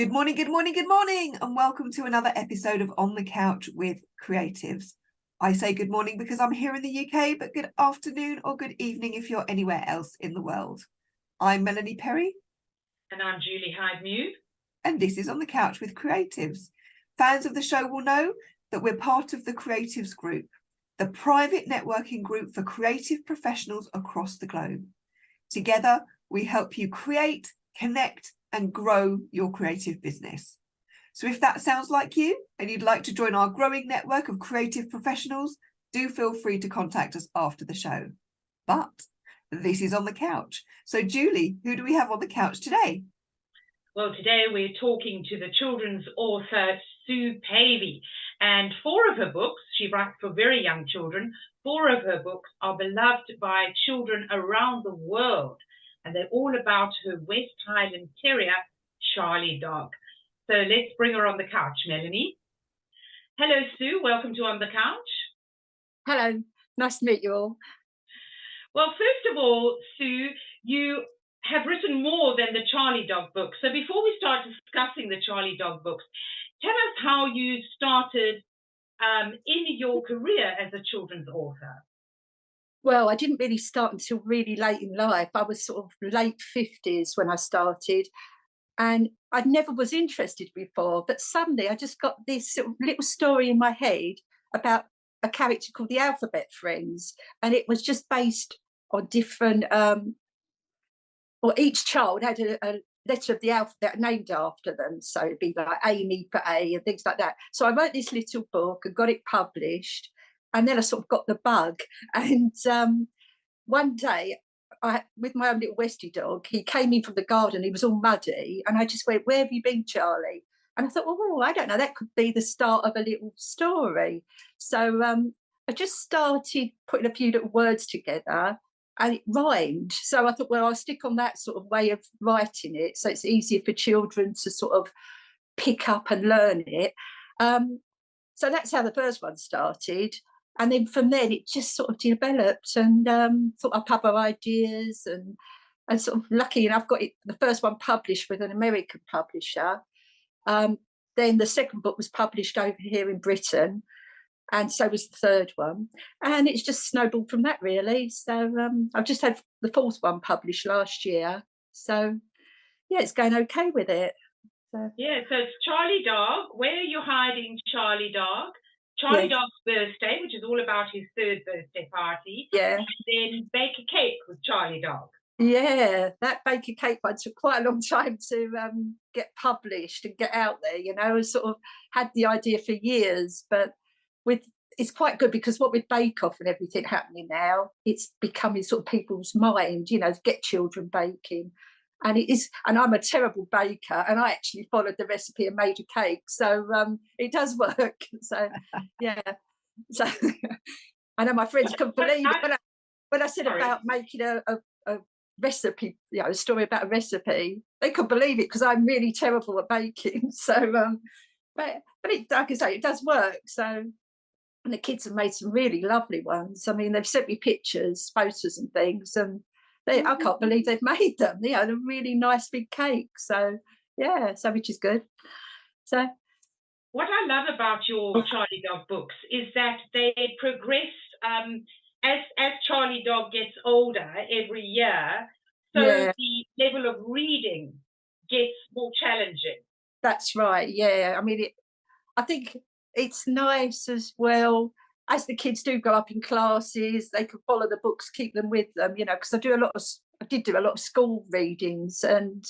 Good morning, good morning, good morning, and welcome to another episode of On the Couch with Creatives. I say good morning because I'm here in the UK, but good afternoon or good evening if you're anywhere else in the world. I'm Melanie Perry. And I'm Julie Hyde-Mew. And this is On the Couch with Creatives. Fans of the show will know that we're part of the Creatives Group, the private networking group for creative professionals across the globe. Together, we help you create, connect, and grow your creative business. So if that sounds like you and you'd like to join our growing network of creative professionals, do feel free to contact us after the show. But this is On the Couch. So Julie, who do we have on the couch today? Well, today we're talking to the children's author, Sue Pavey. And 4 of her books, she writes for very young children, 4 of her books are beloved by children around the world. And they're all about her Westie Highland Terrier, CharlieDog. So let's bring her on the couch, Melanie. Hello, Sue. Welcome to On the Couch. Hello. Nice to meet you all. Well, first of all, Sue, you have written more than the CharlieDog books. So before we start discussing the CharlieDog books, tell us how you started in your career as a children's author. Well, I didn't really start until really late in life. I was sort of late 50s when I started, and I never was interested before. But suddenly I just got this sort of little story in my head about a character called the Alphabet Friends, and it was just based on different, or each child had a letter of the alphabet named after them. So it'd be like Amy for A and things like that. So I wrote this little book and got it published. And then I sort of got the bug. And one day, with my own little Westie dog, he came in from the garden. He was all muddy. And I just went, "Where have you been, Charlie?" And I thought, oh, I don't know, that could be the start of a little story. So I just started putting a few little words together and it rhymed. So I thought, well, I'll stick on that sort of way of writing it. So it's easier for children to sort of pick up and learn it. So that's how the first one started. And then from then it just sort of developed and thought up other ideas and sort of lucky enough got it, the first one published with an American publisher. Then the second book was published over here in Britain, and so was the third one. And it's just snowballed from that, really. So I've just had the 4th one published last year. So yeah, it's going okay with it. So. Yeah, so it's CharlieDog. Where are you hiding, CharlieDog? CharlieDog's birthday, which is all about his 3rd birthday party. Yeah. And then Bake a Cake with CharlieDog. Yeah, that Bake a Cake one took quite a long time to get published and get out there. You know, I sort of had the idea for years, but it's quite good because what with Bake Off and everything happening now, it's becoming sort of people's mind, you know, to get children baking. And it is, and I'm a terrible baker, and I actually followed the recipe and made a cake, so it does work. So yeah, so I know my friends couldn't believe it when I said about making a recipe, you know, a story about a recipe. They couldn't believe it because I'm really terrible at baking. So, but it, like I say, it does work. So, and the kids have made some really lovely ones. I mean, they've sent me pictures, photos, and things, and I can't believe they've made them. You know, they're really nice big cakes. So yeah, so which is good. So what I love about your CharlieDog books is that they progress as CharlieDog gets older every year. So yeah. The level of reading gets more challenging. That's right. Yeah, I mean, I think it's nice as well. As the kids do go up in classes, they can follow the books, keep them with them, you know, because I did do a lot of school readings, and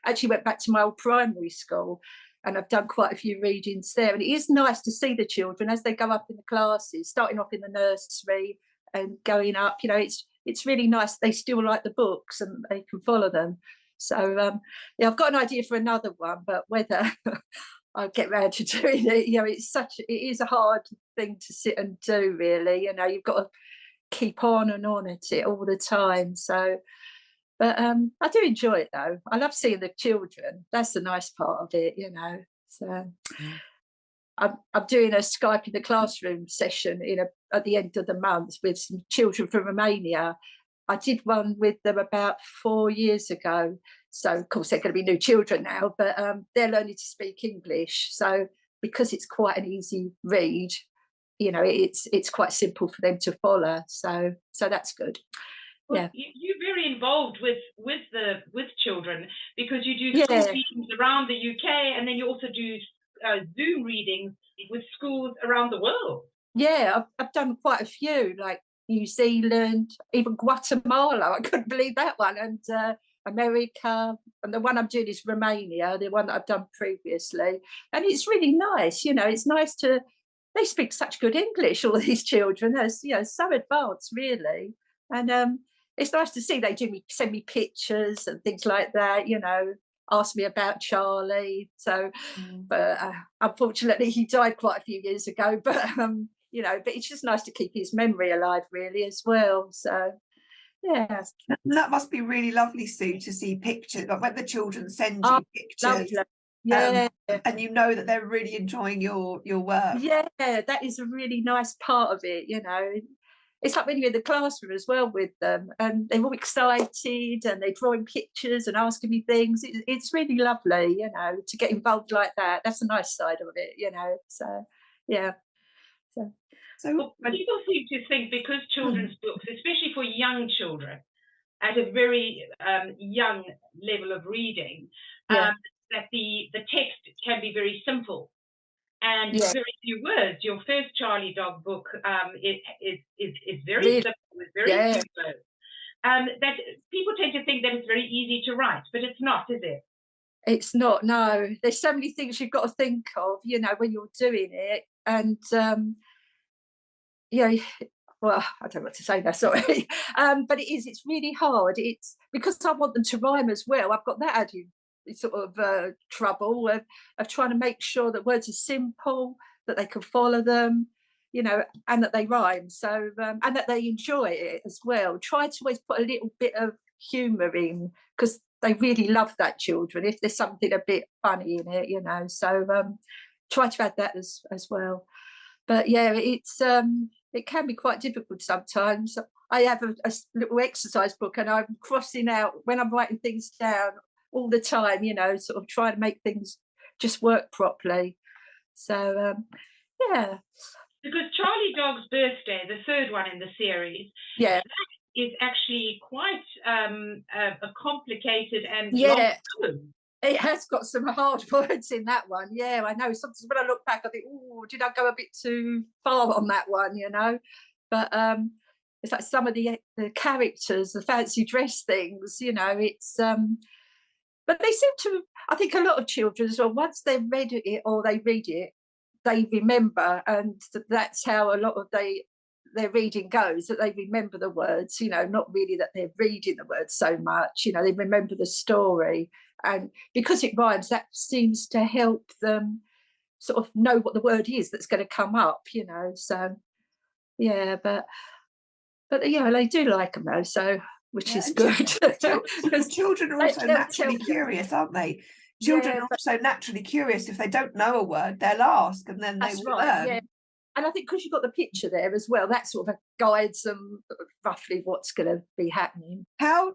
actually went back to my old primary school, and I've done quite a few readings there. And it is nice to see the children as they go up in the classes, starting off in the nursery and going up, you know, it's really nice. They still like the books and they can follow them. So yeah, I've got an idea for another one, but whether I'll get round to doing it, you know, it is a hard thing to sit and do, really. You know, you've got to keep on and on at it all the time. So, but I do enjoy it though. I love seeing the children. That's the nice part of it, you know. So I'm doing a Skype in the classroom session at the end of the month with some children from Romania. I did one with them about 4 years ago. So of course they're going to be new children now, but they're learning to speak English. So because it's quite an easy read, you know, it's quite simple for them to follow. So that's good. Well, Yeah, you're very involved with children, because you do school teachings around the UK, and then you also do Zoom readings with schools around the world. Yeah, I've done quite a few, like New Zealand, even Guatemala. I couldn't believe that one, and America, and the one I'm doing is Romania, the one that I've done previously, and it's really nice. You know, it's nice to. They speak such good English, all these children. They're, you know, so advanced, really, and it's nice to see they send me pictures and things like that. You know, ask me about Charlie. So, but unfortunately, he died quite a few years ago. But you know, but it's just nice to keep his memory alive, really, as well. So, yeah, that must be really lovely, Sue, to see pictures. Like when the children send you pictures, lovely. Yeah, and you know that they're really enjoying your work. Yeah, that is a really nice part of it. You know, it's like when you're in the classroom as well with them, and they're all excited and they're drawing pictures and asking me things. It's really lovely, you know, to get involved like that. That's a nice side of it, you know. So, yeah. So well, people seem to think, because children's books, especially for young children, at a very young level of reading, that the text can be very simple and very few words. Your first CharlieDog book is very simple, with very few words. That people tend to think that it's very easy to write, but it's not, is it? It's not. No, there's so many things you've got to think of, you know, when you're doing it, and you know, well, I don't know what to say now, sorry. But it's really hard. It's because I want them to rhyme as well. I've got that added sort of trouble of trying to make sure that words are simple, that they can follow them, you know, and that they rhyme. So, and that they enjoy it as well. Try to always put a little bit of humour in, because they really love that, children, if there's something a bit funny in it, you know. So try to add that as well. But yeah, it's it can be quite difficult sometimes. I have a little exercise book, and I'm crossing out when I'm writing things down all the time, you know, sort of trying to make things just work properly. So yeah. Because CharlieDog's birthday, the third one in the series, that is actually quite a complicated and long poem. It has got some hard words in that one. Yeah, I know. Sometimes when I look back, I think, oh, did I go a bit too far on that one, you know? But it's like some of the characters, the fancy dress things, you know, it's but they seem to, I think a lot of children as well, once they've read it or they read it, they remember, and that's how a lot of their reading goes, that they remember the words, you know, not really that they're reading the words so much, you know, they remember the story. And because it rhymes, that seems to help them sort of know what the word is that's going to come up, you know. So yeah, but yeah, they do like them though, so which is good. Because children are also naturally curious, aren't they? Children are also naturally curious. If they don't know a word, they'll ask, and then they will learn. Yeah. And I think because you've got the picture there as well, that sort of guides them roughly what's going to be happening. How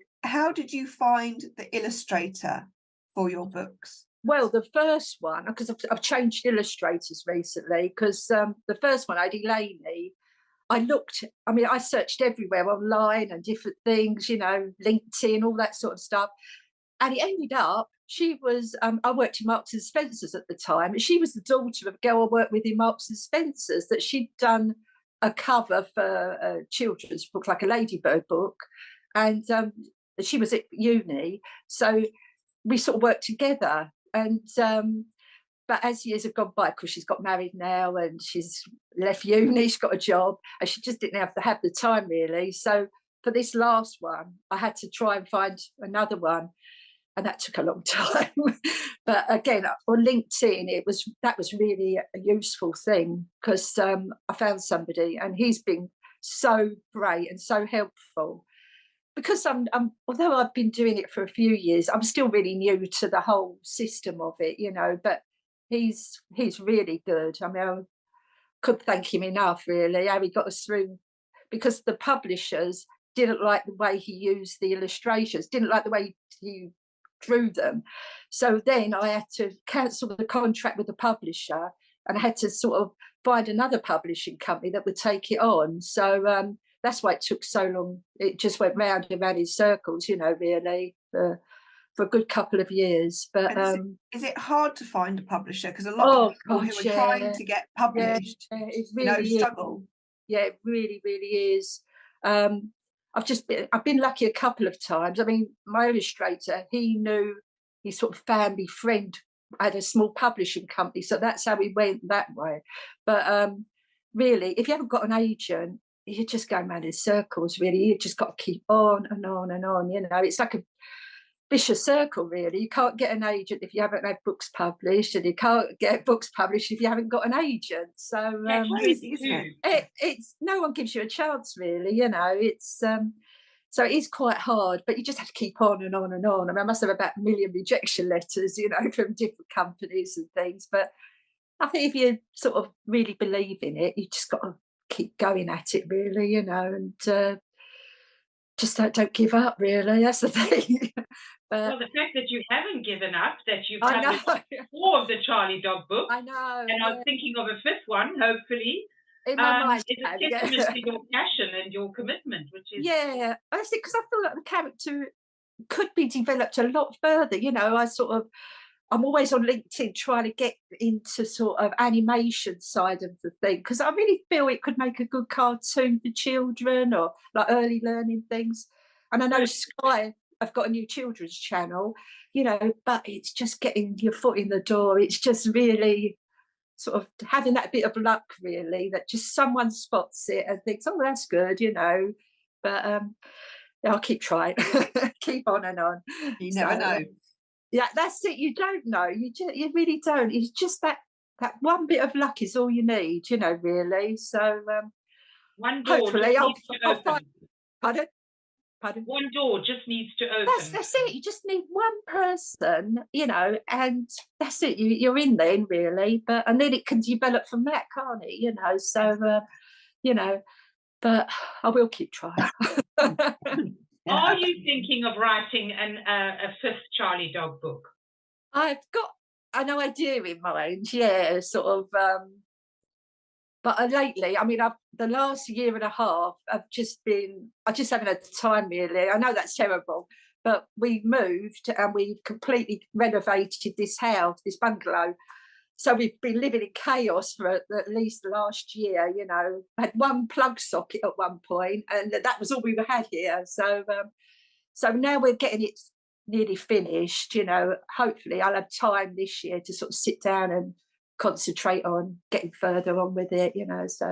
did you find the illustrator for your books? Well, the first one, because I've changed illustrators recently, because the first one I had ELENI. I searched everywhere online and different things, you know, LinkedIn, all that sort of stuff. And it ended up, she was, I worked in Marks and Spencer's at the time. She was the daughter of a girl I worked with in Marks and Spencer's, that she'd done a cover for a children's book, like a Ladybird book. And she was at uni. So we sort of worked together. And but as years have gone by, because she's got married now and she's left uni, she's got a job, and she just didn't have the time really. So for this last one, I had to try and find another one, and that took a long time. But again, on LinkedIn, that was really a useful thing, because I found somebody, and he's been so great and so helpful. Because although I've been doing it for a few years, I'm still really new to the whole system of it, you know. But he's really good. I mean, I couldn't thank him enough, really, how he got us through, because the publishers didn't like the way he used the illustrations, didn't like the way he drew them. So then I had to cancel the contract with the publisher, and I had to sort of find another publishing company that would take it on. So that's why it took so long. It just went round and round in circles, you know, really, for a good couple of years. But is it hard to find a publisher? Because a lot of people who are trying to get published, it really struggle. Yeah, it really, really is. I've been lucky a couple of times. I mean, my illustrator, his sort of family friend had a small publishing company, so that's how we went that way. But really, if you haven't got an agent, you're just going around in circles, really. You just got to keep on and on and on, you know. It's like a vicious circle, really. You can't get an agent if you haven't had books published, and you can't get books published if you haven't got an agent. So crazy, isn't it? It's no one gives you a chance, really, you know. It's so it is quite hard, but you just have to keep on and on and on. I mean, I must have about 1 million rejection letters, you know, from different companies and things. But I think if you sort of really believe in it, you just got to keep going at it, really, you know, and just don't give up, really. That's the thing. Well, the fact that you haven't given up, that you've published 4 of the CharlieDog books, I know, and I'm thinking of a 5th one, hopefully. In my mind, is a testament to your passion and your commitment, which is honestly, because I feel like the character could be developed a lot further. You know, I'm always on LinkedIn trying to get into sort of animation side of the thing, because I really feel it could make a good cartoon for children, or like early learning things. And I know Sky have got a new children's channel, you know, but it's just getting your foot in the door. It's just really sort of having that bit of luck, really, that just someone spots it and thinks, oh, that's good, you know. But I'll keep trying, keep on and on. You never know. Yeah, that's it. You don't know. You really don't. It's just that one bit of luck is all you need, you know, really. So one door hopefully I'll find. Pardon? One door just needs to open. That's it. You just need one person, you know, and that's it. You're in then, really. And then it can develop from that, can't it? You know, so you know, but I will keep trying. Are you thinking of writing a 5th CharlieDog book? I've got an idea in mind, yeah, sort of. But lately, I mean, the last year and a half, I just haven't had the time, really. I know that's terrible, but we moved and we completely renovated this house, this bungalow. So we've been living in chaos for at least the last year, you know. I had one plug socket at one point, and that was all we had here. So now we're getting it nearly finished, you know. Hopefully I'll have time this year to sort of sit down and concentrate on getting further on with it, you know. So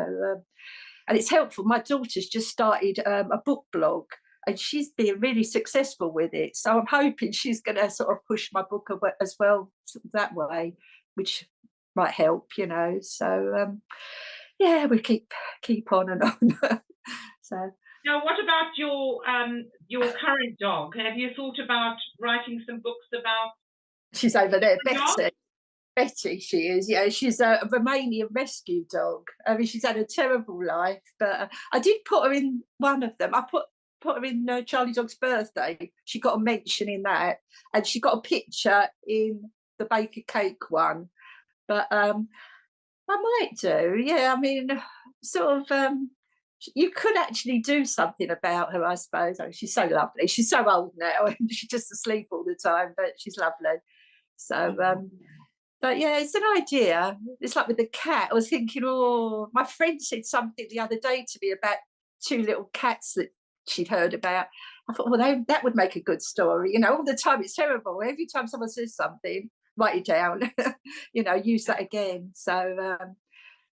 and it's helpful. My daughter's just started a book blog, and she's been really successful with it. So I'm hoping she's going to sort of push my book as well that way, which might help, you know. So yeah, we keep on and on. So now, what about your current dog? Have you thought about writing some books about? She's over there, Betty, she is. Yeah, she's a Romanian rescue dog. I mean, she's had a terrible life, but I did put her in one of them. I put her in CharlieDog's birthday. She got a mention in that, and she got a picture in the baker cake one. But I might do. Yeah, I mean, sort of. You could actually do something about her, I suppose. Oh, she's so lovely. She's so old now, and she's just asleep all the time, but she's lovely. So. But yeah, it's an idea. It's like with the cat. I was thinking, oh, my friend said something the other day to me about 2 little cats that she'd heard about. I thought, well, that would make a good story. You know, all the time it's terrible. Every time someone says something, write it down. You know, use that again. So,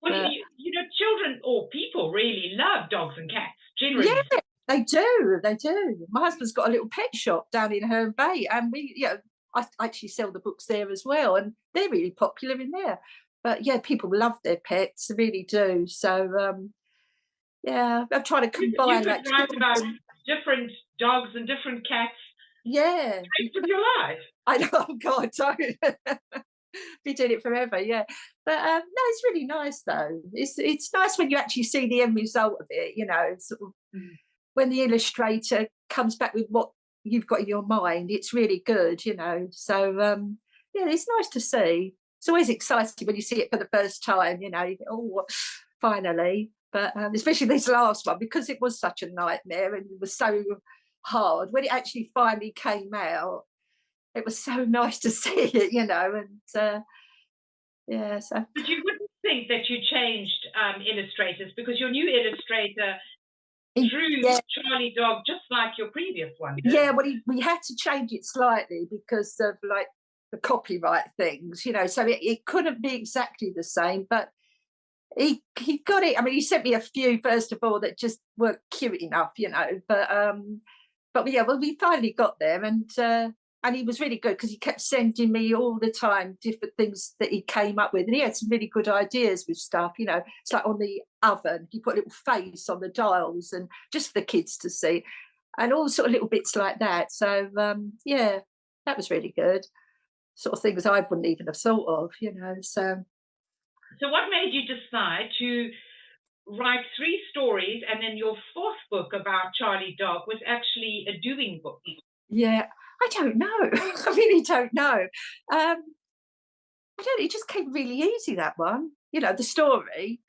well, you know, children or people really love dogs and cats generally. Yeah, they do. They do. My husband's got a little pet shop down in Herne Bay, and I actually sell the books there as well, and they're really popular in there. But yeah, people love their pets, they really do. So yeah, I'm trying to combine that. You could write about different dogs and different cats. Yeah, of your life. I know. Oh God, don't be doing it forever. Yeah, but no, it's really nice though. It's nice when you actually see the end result of it. You know, sort of when the illustrator comes back with what you've got in your mind. It's really good, you know. So yeah, it's nice to see. It's always exciting when you see it for the first time, you know. You go, oh, finally. But especially this last one, because it was such a nightmare and it was so hard. When it actually finally came out, it was so nice to see it, you know. And yeah, so. But you wouldn't think that you changed illustrators, because your new illustrator drew CharlieDog just like your previous one did. Yeah, well, we had to change it slightly because of like the copyright things, you know, so it couldn't be exactly the same, but he got it. I mean, he sent me a few, first of all, that just weren't cute enough, you know, but yeah, well, we finally got them, and he was really good because he kept sending me all the time different things that he came up with, and he had some really good ideas with stuff, you know. It's like on the oven, he put a little face on the dials, and just for the kids to see, and all sort of little bits like that. So yeah, that was really good. Sort of things I wouldn't even have thought of, you know. So what made you decide to write 3 stories, and then your 4th book about CharlieDog was actually a doing book? Yeah, I don't know. I really don't know. I don't. It just came really easy, that one. You know, the story.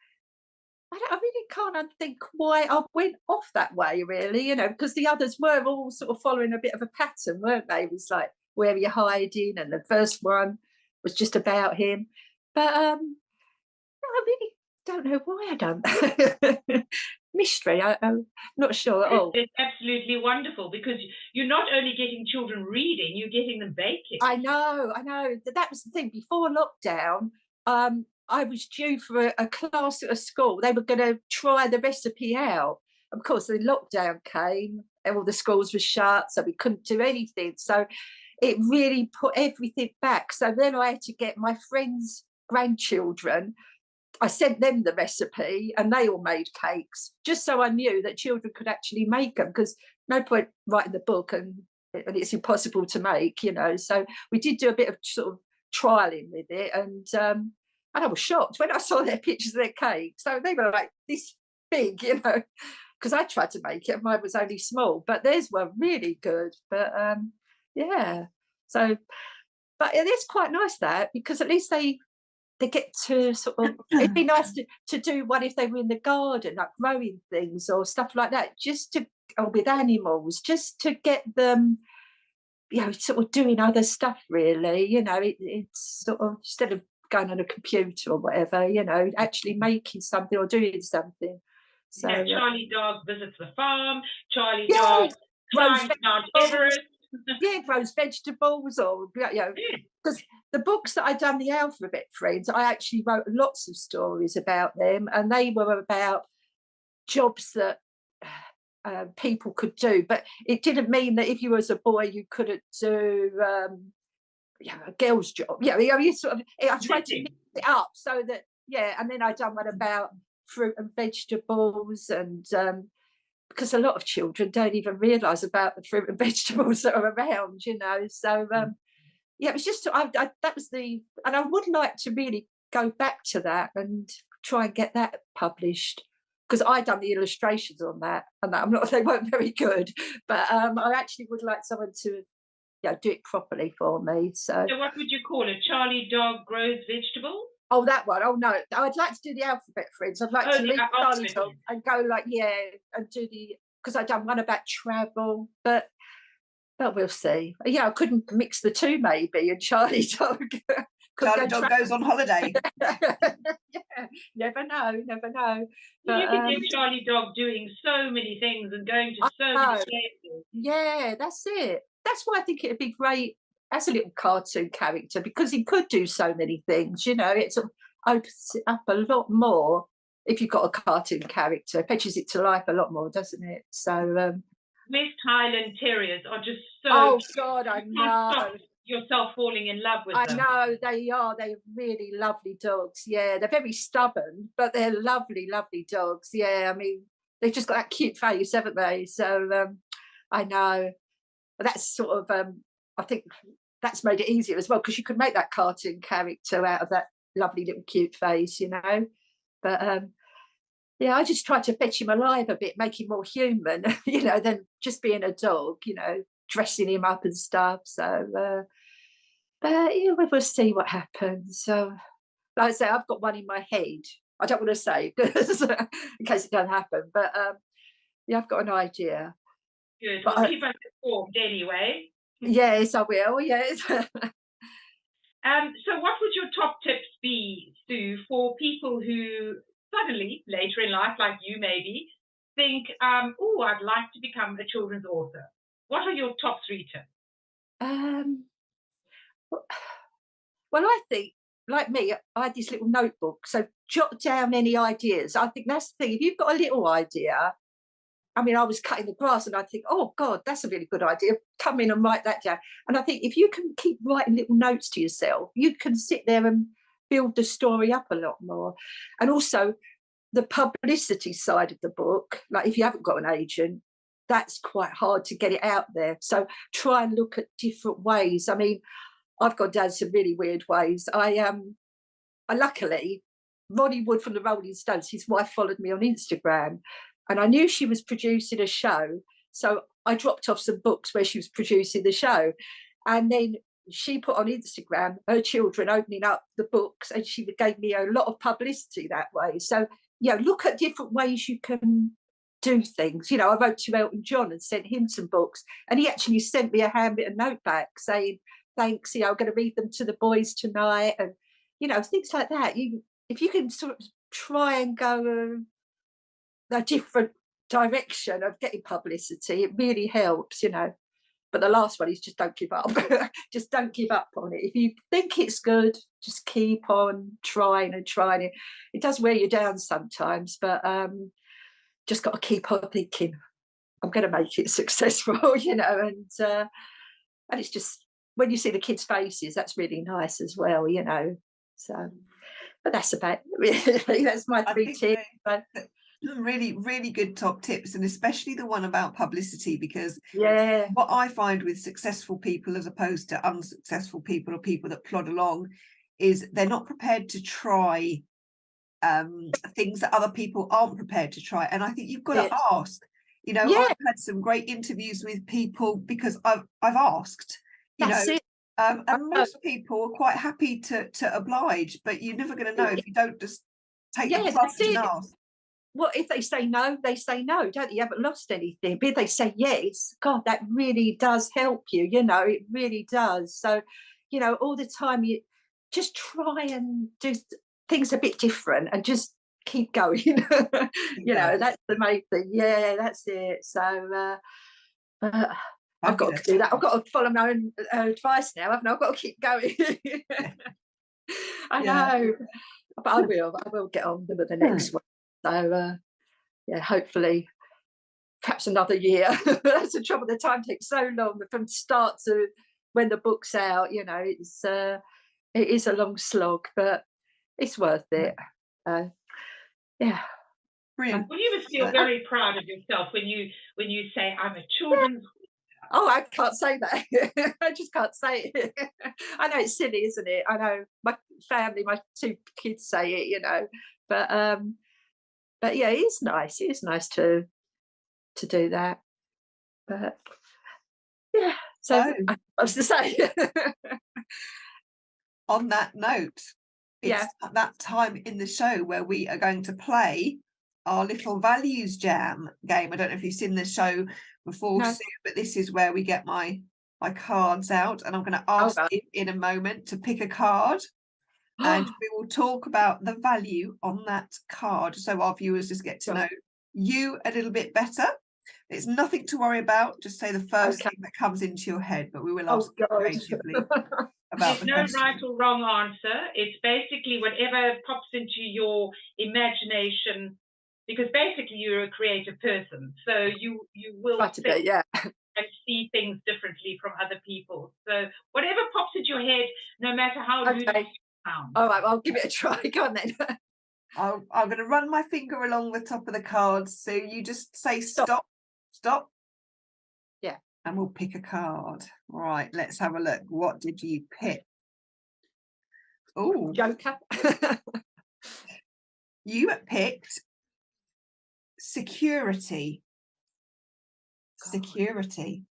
I really can't think why I went off that way, really. You know, because the others were all sort of following a bit of a pattern, weren't they? It was like, where are you hiding? And the first one was just about him. But I really don't know why I don't. Mystery. I'm not sure at all. It's absolutely wonderful, because you're not only getting children reading, you're getting them baking. I know. That was the thing. Before lockdown, I was due for a class at a school. They were going to try the recipe out. Of course, the lockdown came and all the schools were shut, so we couldn't do anything. So it really put everything back. So then I had to get my friends' grandchildren. I sent them the recipe and they all made cakes, just so I knew that children could actually make them, because no point writing the book and it's impossible to make, you know. So we did do a bit of sort of trialing with it, and I was shocked when I saw their pictures of their cake. So they were like this big, you know, because I tried to make it, mine was only small, but theirs were really good. But yeah, so, but it is quite nice that, because at least they get to sort of, it'd be nice to do one if they were in the garden, like growing things or stuff like that, just to, or with animals, just to get them, you know, sort of doing other stuff, really, you know. It's sort of, instead of going on a computer or whatever, you know, actually making something or doing something. So yeah, CharlieDog visits the farm, CharlieDog climbs Mount Everest. Yeah, grows vegetables, or, you know, because the books that I'd done, the Alphabet Friends, I actually wrote lots of stories about them, and they were about jobs that people could do. But it didn't mean that if you was a boy, you couldn't do a girl's job. Yeah, you know, you sort of, I tried to mix it up so that, yeah, and then I'd done one about fruit and vegetables, and because a lot of children don't even realise about the fruit and vegetables that are around, you know. So yeah, it was just, that was the, and I would like to really go back to that and try and get that published, because I done the illustrations on that, and that, they weren't very good, but I actually would like someone to, you know, do it properly for me. So what would you call it? CharlieDog grows vegetables? Oh, that one. Oh no, I'd like to do the Alphabet Friends. I'd like to leave CharlieDog and go like, yeah, and do the, because I'd done one about travel, but we'll see. Yeah, I couldn't mix the two, maybe, and CharlieDog. CharlieDog goes on holiday. Yeah, never know. But, you can get CharlieDog doing so many things and going to so many places. Yeah, that's it. That's why I think it'd be great as a little cartoon character, because he could do so many things, you know. It sort of opens it up a lot more if you've got a cartoon character. It fetches it to life a lot more, doesn't it? So Westie Highland Terriers are just so, oh God, I know, stop yourself falling in love with them. I know, they're really lovely dogs. Yeah, they're very stubborn, but they're lovely dogs. Yeah, I mean, they've just got that cute face, haven't they? So I know, that's sort of I think that's made it easier as well, because you could make that cartoon character out of that lovely little cute face, you know. But yeah, I just try to fetch him alive a bit, make him more human, you know, than just being a dog, you know, dressing him up and stuff. So, but yeah, we'll see what happens. So, like I say, I've got one in my head. I don't want to say because in case it doesn't happen, but yeah, I've got an idea. Good. But Well, keep us informed anyway. yes, I will. Yes. So what would your top tips be, Sue, for people who suddenly, later in life, like you maybe, think, oh, I'd like to become a children's author? What are your top 3 tips? Well, I think, like me, I had this little notebook. So jot down any ideas. I think that's the thing. If you've got a little idea, I mean, I was cutting the grass and I think, oh God, that's a really good idea. Come in and write that down. And I think if you can keep writing little notes to yourself, you can sit there and build the story up a lot more. And also the publicity side of the book, like if you haven't got an agent, that's quite hard to get it out there. So try and look at different ways. I mean, I've gone down some really weird ways. I luckily, Ronnie Wood from the Rolling Stones, his wife followed me on Instagram, and I knew she was producing a show. So I dropped off some books where she was producing the show. And then she put on Instagram her children opening up the books, and she gave me a lot of publicity that way. So, look at different ways you can do things. I wrote to Elton John and sent him some books, and he actually sent me a handwritten note back saying, thanks, I'm going to read them to the boys tonight. And, things like that. If you can sort of try and go a different direction of getting publicity, it really helps. But the last one is just don't give up. Just don't give up on it. If you think it's good, just keep on trying and trying it. It does wear you down sometimes, but just got to keep on thinking, I'm going to make it successful, and it's just, when you see the kids' faces, that's really nice as well, So, but that's about it, really. That's my 3 tips. Really, really good top tips, and especially the one about publicity, because what I find with successful people as opposed to unsuccessful people or people that plod along is they're not prepared to try things that other people aren't prepared to try. And I think you've got to ask. I've had some great interviews with people because I've asked. And most people are quite happy to oblige, but you're never going to know if you don't just take the trust and ask. Well, if they say no, they say no, don't they? You haven't lost anything. But if they say yes, God, that really does help you, it really does. So, all the time you just try and do things a bit different and just keep going. That's the main thing. Yeah, that's it. So I've got to do that. I've got to follow my own advice now, haven't I? I've got to keep going. I know. But I will get on with the next one. So, hopefully, perhaps another year. That's the trouble. The time takes so long from start to when the book's out. It is a long slog, but it's worth it. Brilliant. Well, you must feel very proud of yourself when you say, I'm a children's. Oh, I can't say that. I just can't say it. I know it's silly, isn't it? I know my family, my 2 kids say it, but yeah, it is nice. It is nice to do that. But yeah, so I was to say. On that note, it's that time in the show where we are going to play our little values jam game. I don't know if you've seen the show before, Sue, but this is where we get my cards out, and I'm going to ask you in a moment to pick a card. And we will talk about the value on that card, so our viewers just get to know you a little bit better. It's nothing to worry about. Just say the first thing that comes into your head, but we will ask creatively about the There's no right or wrong answer. It's basically whatever pops into your imagination, because basically you're a creative person, so you will and see things differently from other people. So whatever pops into your head, no matter how rude it sounds. All right, I'll give it a try. Go on then. I'm going to run my finger along the top of the cards, so you just say stop. Yeah. And we'll pick a card. All right, let's have a look. What did you pick? Oh, Joker. You picked security. Security.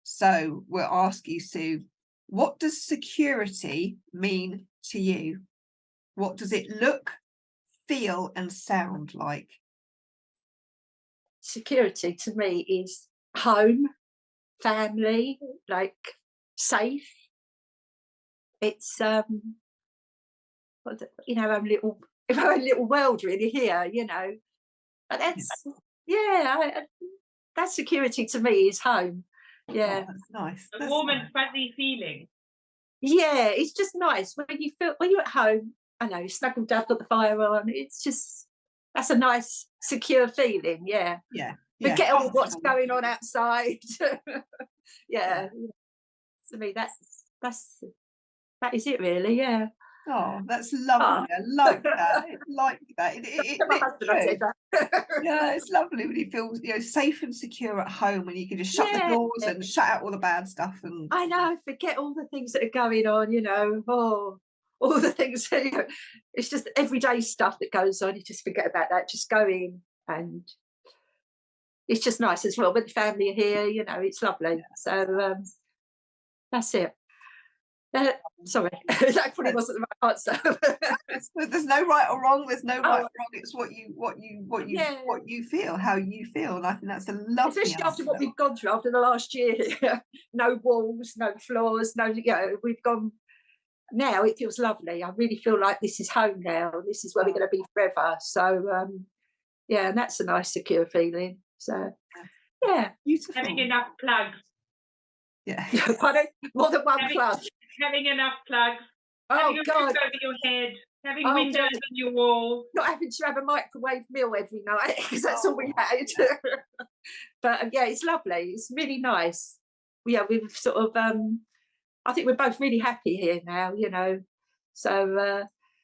So we'll ask you, Sue, what does security mean to you? What does it look, feel and sound like? Security to me is home, family, like safe. It's you know, our little world really here, you know. But that's that security to me is home. Yeah. Oh, that's nice. A warm and fuzzy feeling. Yeah, it's just nice when you're at home, I know, snuggled up, got the fire on. It's just, that's a nice, secure feeling. Yeah. Yeah. Forget all what's going on outside. Yeah. To me, that is it really. Yeah. Oh, that's lovely. I like that. I like that. My husband, I said that. Yeah, it's lovely when you feel, you know, safe and secure at home, when you can just shut the doors and shut out all the bad stuff. And I know, forget all the things that are going on, you know. Oh, all the things, you know, it's just everyday stuff that goes on. You just forget about that. Just go in, and it's just nice as well when the family are here, you know. It's lovely. So that's it. Sorry, that probably wasn't the right answer. There's no right or wrong. There's no right or wrong. It's what you feel, how you feel, and I think that's a lovely. Especially after what we've gone through after the last year. No walls, no floors, no. You know, we've gone. Now it feels lovely. I really feel like this is home now. This is where we're going to be forever. So yeah, and that's a nice, secure feeling. So yeah, beautiful. Having enough plugs. Yeah, more than one plug. Having enough plugs. Oh having a God! roof over your head. Having windows on your wall. Not having to have a microwave meal every night, because that's all we had. But yeah, it's lovely. It's really nice. Yeah, we've sort of. I think we're both really happy here now. You know, so.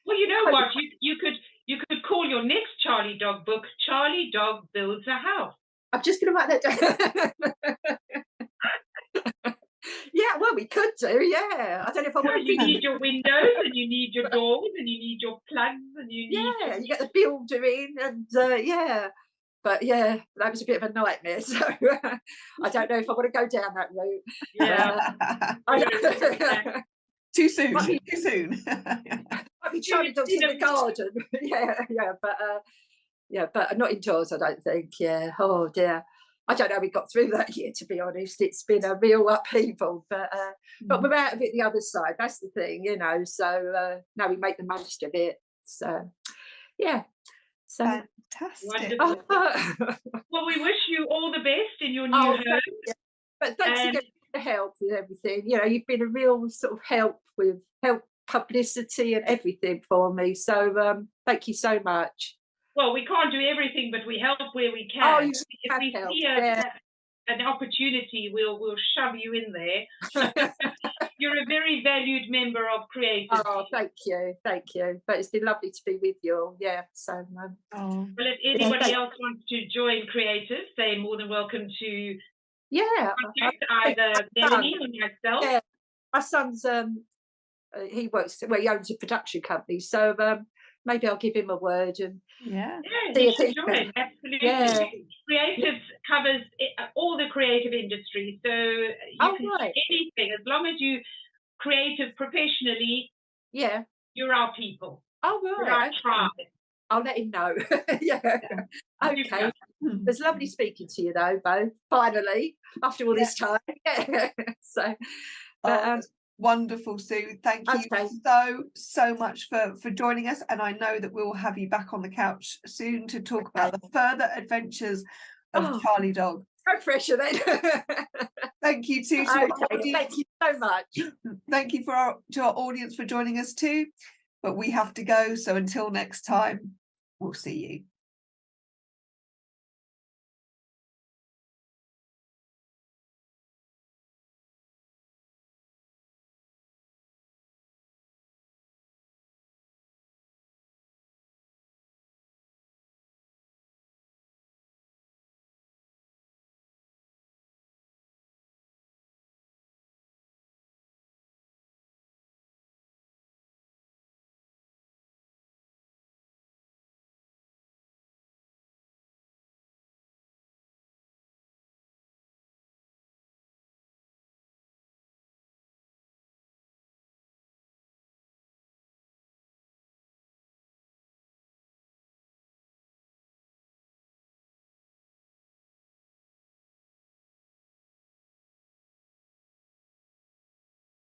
Well, you know what? You could call your next CharlieDog book "CharlieDog Builds a House." I'm just going to write that down. Yeah, well, we could do. Yeah, I don't know if I want. You need your windows, and you need your doors, and you need your plugs, and you need. You get the builder in, and yeah. But yeah, that was a bit of a nightmare. So I don't know if I want to go down that route. Yeah. Too soon. Too soon. I'd be trying to do in the garden. But not indoors, I don't think. Yeah. Oh dear. I don't know how we got through that year, to be honest. It's been a real upheaval, but we're out of it the other side. That's the thing, you know. So now we make the most of it. So yeah. So fantastic. Well, we wish you all the best in your new home. But thanks again for the help with everything. You know, you've been a real sort of help publicity and everything for me. So thank you so much. Well, we can't do everything, but we help where we can. Oh, if we see an opportunity, we'll shove you in there. You're a very valued member of Creative. Oh, thank you. But it's been lovely to be with you all. Yeah. So. Well, if anybody else wants to join Creative, they're more than welcome to. Yeah. Contact either Melanie or myself. Yeah. My son's he owns a production company, so maybe I'll give him a word and you should join. Absolutely. Yeah. Creative covers all the creative industry, so you can do anything as long as you creative professionally. Yeah, you're our people. Oh right. You're our tribe. I'll let him know. Yeah. Okay. It's lovely speaking to you though, both. Finally, after all this time. So. But, wonderful, Sue. Thank you so much for joining us, and I know that we'll have you back on the couch soon to talk about the further adventures of CharlieDog. No pressure then. Thank you too. Thank you so much. Thank you to our audience for joining us too, but we have to go, so until next time, we'll see you.